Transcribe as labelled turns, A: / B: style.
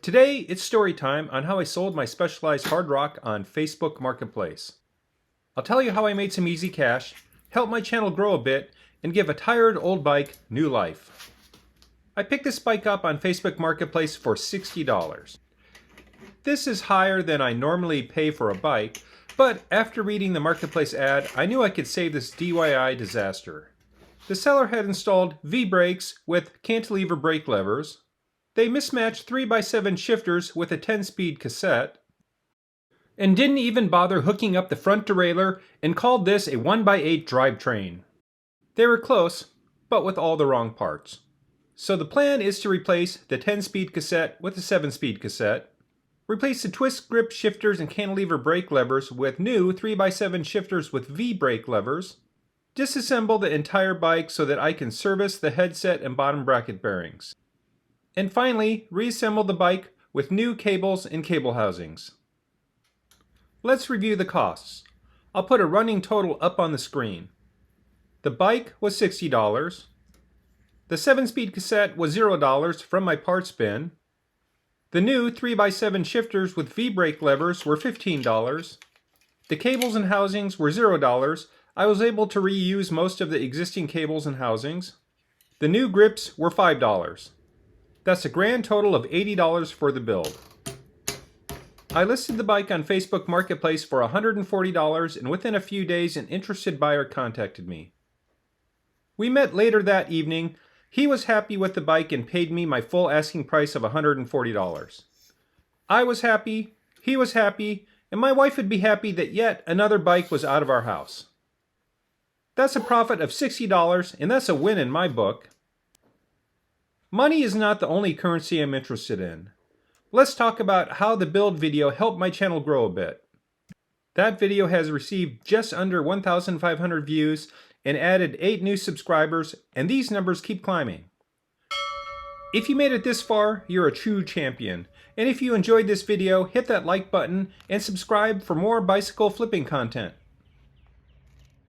A: Today, it's story time on how I sold my specialized Hardrock on Facebook Marketplace. I'll tell you how I made some easy cash, help my channel grow a bit, and give a tired old bike new life. I picked this bike up on Facebook Marketplace for $60. This is higher than I normally pay for a bike, but after reading the Marketplace ad, I knew I could save this DIY disaster. The seller had installed V-brakes with cantilever brake levers. They mismatched 3x7 shifters with a 10-speed cassette, and didn't even bother hooking up the front derailleur and called this a 1x8 drivetrain. They were close, but with all the wrong parts. So the plan is to replace the 10-speed cassette with a 7-speed cassette, replace the twist grip shifters and cantilever brake levers with new 3x7 shifters with V-brake levers, disassemble the entire bike so that I can service the headset and bottom bracket bearings, and finally reassemble the bike with new cables and cable housings. Let's review the costs. I'll put a running total up on the screen. The bike was $60. The 7-speed cassette was $0 from my parts bin. The new 3x7 shifters with V-brake levers were $15. The cables and housings were $0. I was able to reuse most of the existing cables and housings. The new grips were $5. That's a grand total of $80 for the build. I listed the bike on Facebook Marketplace for $140, and within a few days an interested buyer contacted me. We met later that evening. He was happy with the bike and paid me my full asking price of $140. I was happy, he was happy, and my wife would be happy that yet another bike was out of our house. That's a profit of $60, and that's a win in my book. Money is not the only currency I'm interested in. Let's talk about how the build video helped my channel grow a bit. That video has received just under 1,500 views and added 8 new subscribers, and these numbers keep climbing. If you made it this far, you're a true champion. And if you enjoyed this video, hit that like button and subscribe for more bicycle flipping content.